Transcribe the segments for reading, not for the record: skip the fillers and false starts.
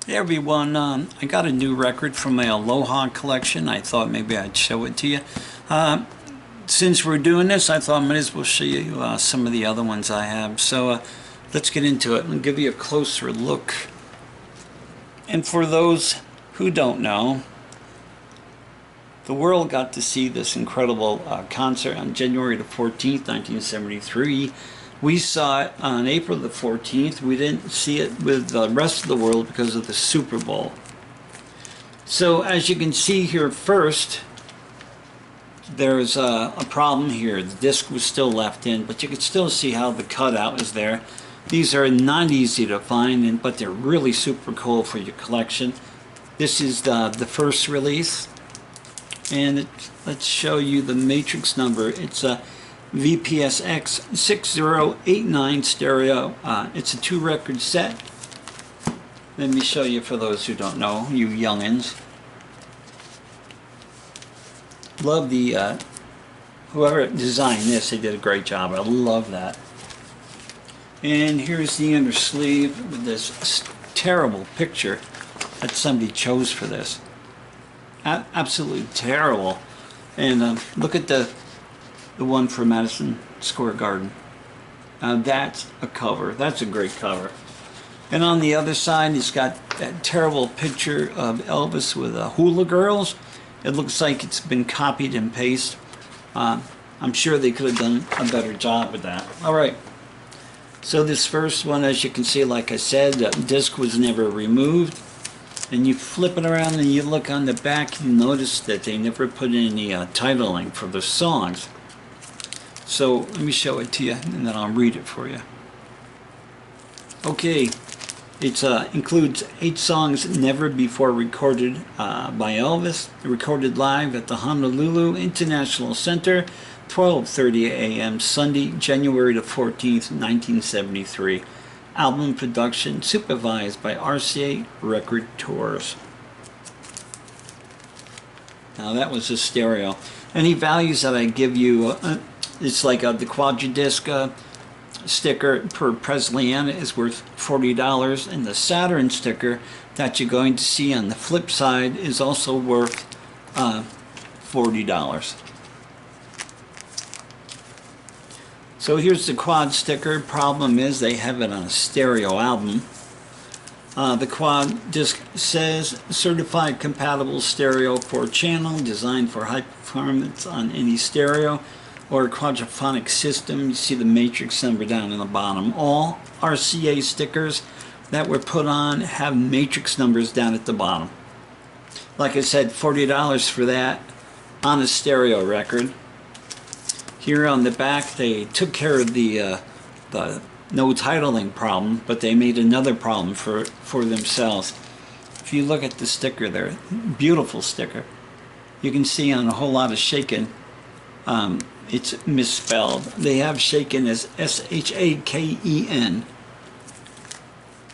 Hey everyone, I got a new record from my Aloha collection. I thought maybe I'd show it to you. Since we're doing this, I thought I might as well show you some of the other ones I have. So let's get into it and give you a closer look. And for those who don't know, the world got to see this incredible concert on January the 14th, 1973. We saw it on April the 14th. We didn't see it with the rest of the world because of the Super Bowl. So as you can see here first, there's a problem here. The disc was still left in, but you can still see how the cutout is there. These are not easy to find, but they're really super cool for your collection. This is the first release. And let's show you the matrix number. It's a VPSX 6089 stereo. It's a 2-record set. Let me show you for those who don't know, you youngins. Love the, whoever designed this, they did a great job. I love that. And here's the inner sleeve with this terrible picture that somebody chose for this. Absolutely terrible. And look at the one for Madison Square Garden. That's a cover. That's a great cover. And on the other side, it's got that terrible picture of Elvis with hula girls. It looks like it's been copied and pasted. I'm sure they could have done a better job with that. All right. So this first one, as you can see, like I said, the disc was never removed. And you flip it around and you look on the back, you notice that they never put any titling for the songs. So let me show it to you and then I'll read it for you. Okay, it includes 8 songs never before recorded by Elvis, recorded live at the Honolulu International Center, 12:30 a.m. Sunday, January the 14th, 1973. Album production supervised by RCA Record Tours. Now that was a stereo. Any values that I give you, it's like the Quadradisc sticker per Presleyana is worth $40, and the Saturn sticker that you're going to see on the flip side is also worth $40. So here's the quad sticker. Problem is they have it on a stereo album. The quad disc says certified compatible stereo 4-channel, designed for high performance on any stereo or quadraphonic system. You see the matrix number down in the bottom. All RCA stickers that were put on have matrix numbers down at the bottom. Like I said, $40 for that on a stereo record. Here on the back, they took care of the no titling problem, but they made another problem for themselves. If you look at the sticker there, beautiful sticker. You can see on a whole lot of shaken, it's misspelled. They have shaken as S-H-A-K-E-N.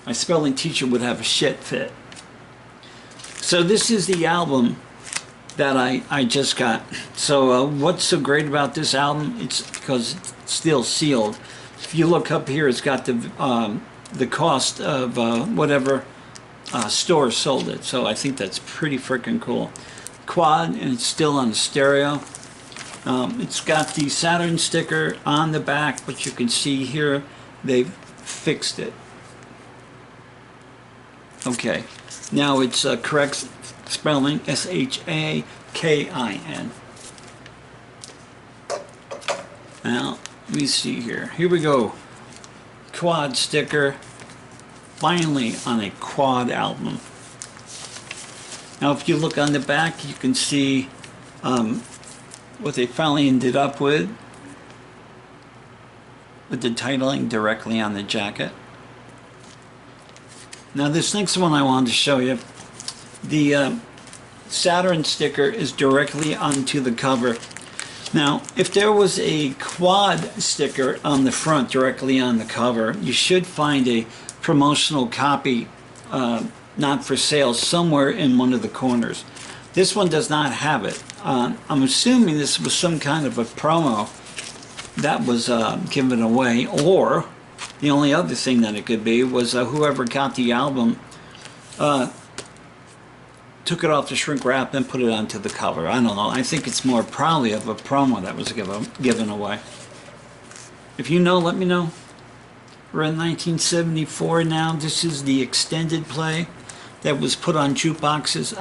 My spelling teacher would have a shit fit. So this is the album that I just got. So what's so great about this album? It's because it's still sealed. If you look up here, it's got the cost of whatever store sold it. So I think that's pretty freaking cool. Quad, and it's still on the stereo. It's got the Saturn sticker on the back, but you can see here they've fixed it. Okay, now it's correct spelling, S-H-A-K-I-N. Now, let me see here. Here we go. Quad sticker, finally on a quad album. Now, if you look on the back, you can see what they finally ended up with the titling directly on the jacket. Now, this next one I wanted to show you, the Saturn sticker is directly onto the cover. Now, if there was a quad sticker on the front directly on the cover, you should find a promotional copy not for sale somewhere in one of the corners. This one does not have it. I'm assuming this was some kind of a promo that was given away, or the only other thing that it could be was whoever got the album took it off the shrink wrap and put it onto the cover. I don't know. I think it's more probably of a promo that was given away. If you know, let me know. We're in 1974 now. This is the extended play that was put on jukeboxes.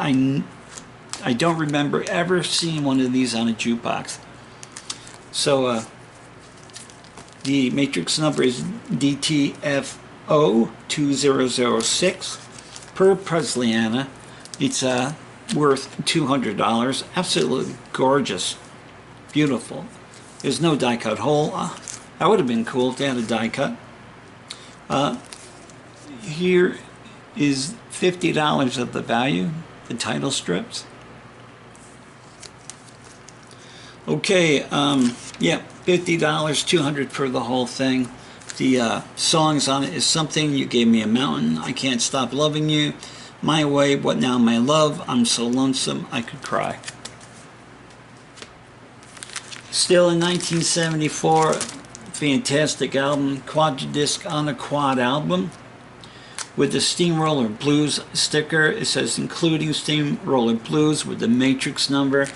I don't remember ever seeing one of these on a jukebox. So the matrix number is DTFO2006 per Presleyanna. It's worth $200. Absolutely gorgeous. Beautiful. There's no die cut hole. That would have been cool if they had a die cut. Here is $50 of the value, the title strips. Okay, yeah, $50, $200 for the whole thing. The songs on it is Something, You Gave Me a Mountain, I Can't Stop Loving You, My Way, What Now My Love, I'm So Lonesome, I Could Cry. Still in 1974, fantastic album, quadradisc on a quad album with the Steamroller Blues sticker. It says including Steamroller Blues with the matrix number,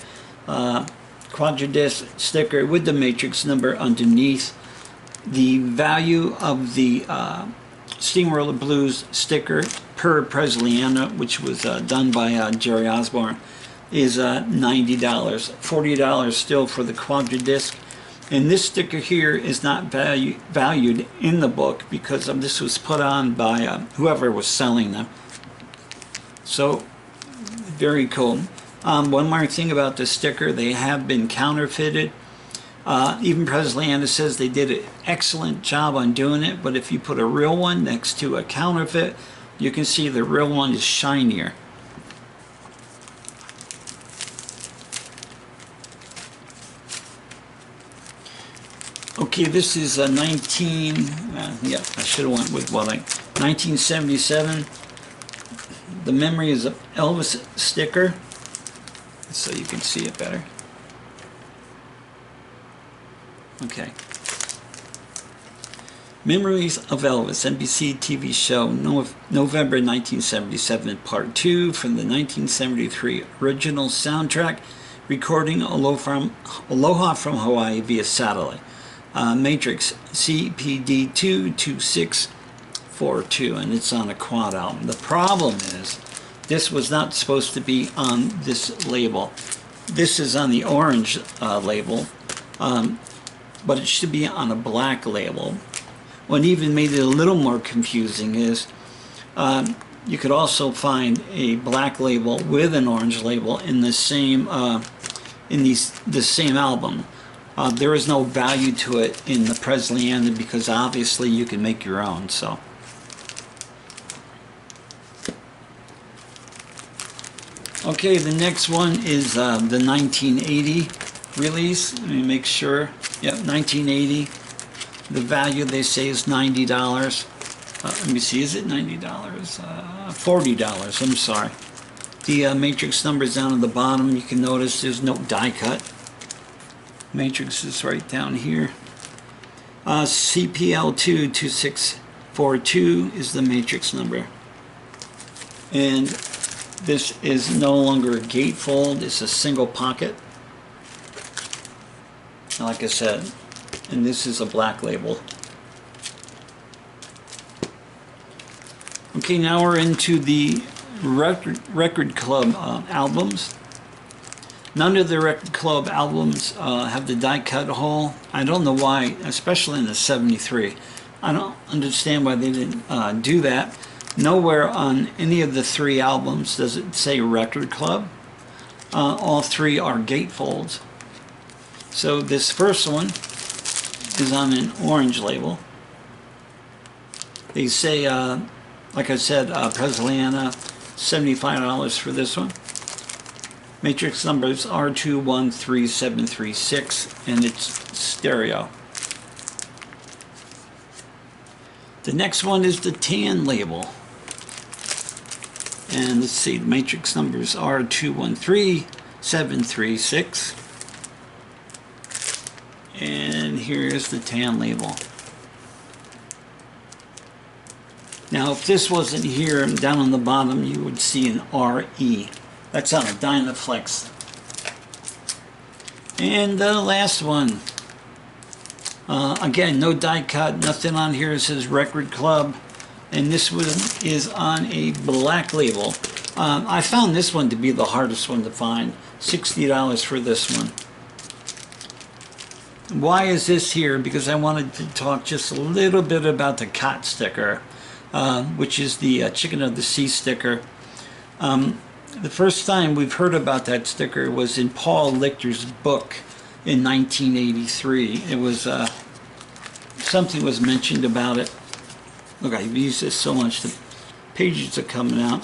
quadradisc sticker with the matrix number underneath. The value of the Steamroller Blues sticker per Presleyanna, which was done by Jerry Osborne, is $90. $40 still for the quadradisc. And this sticker here is not valued in the book because this was put on by whoever was selling them. So, very cool. One more thing about the sticker, they have been counterfeited. Even Presleyanna says they did an excellent job on doing it, but if you put a real one next to a counterfeit, you can see the real one is shinier. Okay, this is a 1977, the Memories of Elvis sticker, so you can see it better. Okay. Memories of Elvis, NBC TV show, November 1977, Part 2 from the 1973 original soundtrack, recording Aloha from Hawaii via satellite. Matrix CPD22642, and it's on a quad album. The problem is, this was not supposed to be on this label. This is on the orange label, but it should be on a black label. What even made it a little more confusing is you could also find a black label with an orange label in the same the same album. There is no value to it in the Presleyanna because obviously you can make your own. So, okay, the next one is the 1980 release. Let me make sure. Yep, 1980. The value they say is $90. Let me see, is it $90? $40. I'm sorry. The matrix numbers down at the bottom. You can notice there's no die cut. Matrix is right down here. CPL22642 is the matrix number. And this is no longer a gatefold, it's a single pocket. Like I said, and this is a black label. Okay, now we're into the record club albums. None of the record club albums have the die cut hole. I don't know why, especially in the 73. I don't understand why they didn't do that. Nowhere on any of the three albums does it say record club. All three are gatefolds. So this first one is on an orange label. They say, like I said, Presleyanna, $75 for this one. Matrix numbers R213736, and it's stereo. The next one is the tan label. And let's see, the matrix numbers R213736. And here's the tan label. Now, if this wasn't here, down on the bottom, you would see an RE. That's on a Dynaflex. And the last one. Again, no die cut, nothing on here. It says Record Club. And this one is on a black label. I found this one to be the hardest one to find. $60 for this one. Why is this here? Because I wanted to talk just a little bit about the cot sticker, which is the Chicken of the Sea sticker. The first time we've heard about that sticker was in Paul Lichter's book in 1983. It was, something was mentioned about it. Look, I've used this so much, the pages are coming out.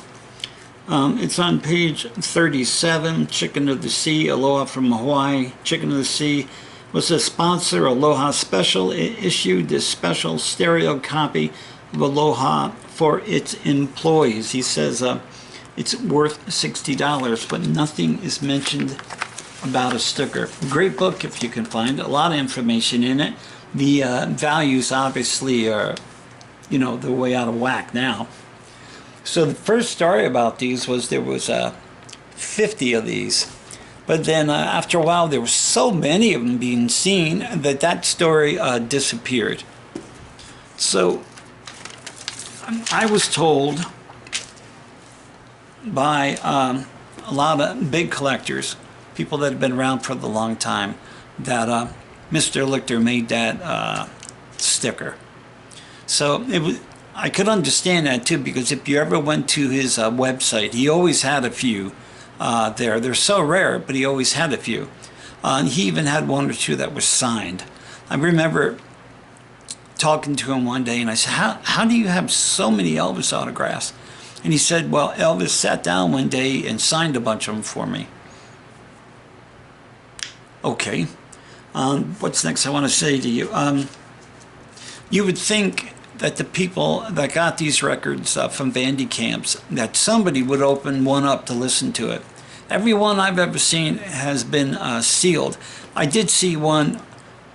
It's on page 37, Chicken of the Sea, Aloha from Hawaii. Chicken of the Sea was a sponsor. Aloha Special. It issued this special stereo copy of Aloha for its employees. He says it's worth $60, but nothing is mentioned about a sticker. Great book if you can find it. A lot of information in it. The values obviously are, you know, they're way out of whack now. So the first story about these was there was 50 of these. But then after a while, there were so many of them being seen that that story disappeared. So I was told by a lot of big collectors, people that have been around for the long time, that Mr. Lichter made that sticker. So it was, I could understand that too, because if you ever went to his website, he always had a few there. They're so rare, but he always had a few. And he even had one or two that were signed. I remember talking to him one day, and I said, how do you have so many Elvis autographs? And he said, well, Elvis sat down one day and signed a bunch of them for me. Okay. What's next I want to say to you? You would think that the people that got these records from Vandy Camps, that somebody would open one up to listen to it. Every one I've ever seen has been sealed. I did see one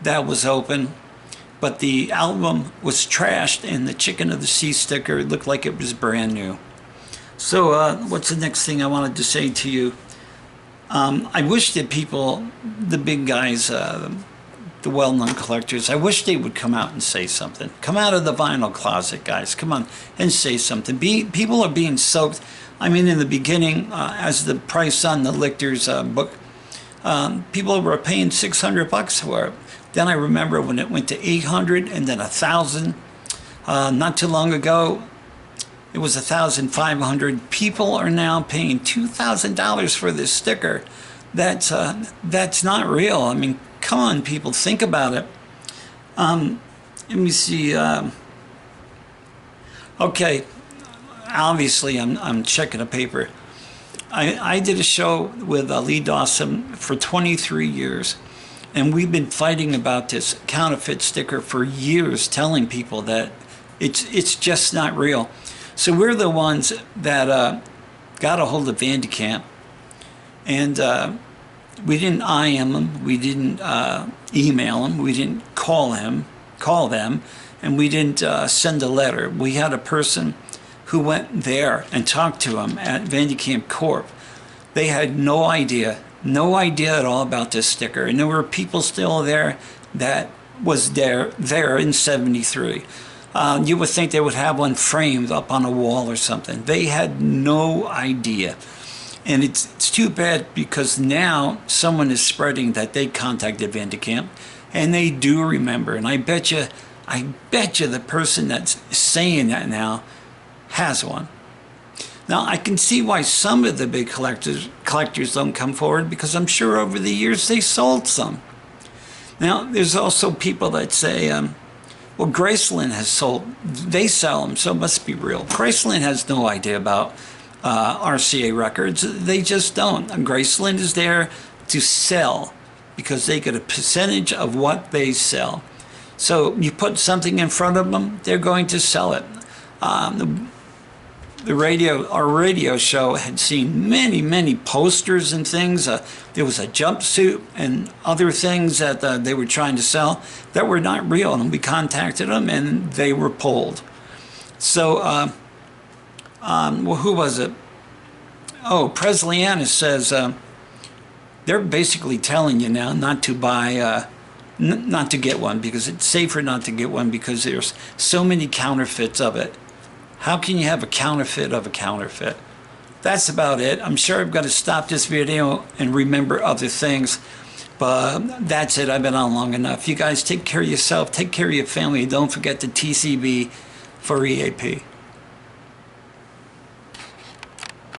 that was open, but the album was trashed, and the Chicken of the Sea sticker looked like it was brand new. So what's the next thing I wanted to say to you? I wish that people, the big guys, the well-known collectors, I wish they would come out and say something. Come out of the vinyl closet, guys. Come on and say something. People are being soaked. I mean, in the beginning, as the price on the Lichter's book, people were paying $600 for it. Then I remember when it went to $800 and then $1,000. Not too long ago, it was $1,500. People are now paying $2,000 for this sticker. That's not real. I mean, come on, people, think about it. Let me see. Okay, obviously, I'm checking a paper. I did a show with Lee Dawson for 23 years, and we've been fighting about this counterfeit sticker for years, telling people that it's just not real. So we're the ones that got a hold of Vandy Camp, and we didn't IM them, we didn't email them, we didn't call them, and we didn't send a letter. We had a person who went there and talked to them at Vandy Camp Corp. They had no idea at all about this sticker, and there were people still there that was there in '73. You would think they would have one framed up on a wall or something. They had no idea. And it's too bad, because now someone is spreading that they contacted Vandy Camp, and they do remember. And I bet you the person that's saying that now has one. Now, I can see why some of the big collectors don't come forward, because I'm sure over the years they sold some. Now, there's also people that say, well, Graceland has sold, they sell them, so it must be real. Graceland has no idea about RCA records. They just don't. And Graceland is there to sell, because they get a percentage of what they sell. So you put something in front of them, they're going to sell it. Our radio show had seen many posters and things. There was a jumpsuit and other things that they were trying to sell that were not real, and we contacted them and they were pulled. So, well, who was it? Oh, Presley says they're basically telling you now not to buy, not to get one, because it's safer not to get one because there's so many counterfeits of it. How can you have a counterfeit of a counterfeit? That's about it. I'm sure I've got to stop this video and remember other things, but that's it. I've been on long enough. You guys take care of yourself, take care of your family. Don't forget the TCB for EAP.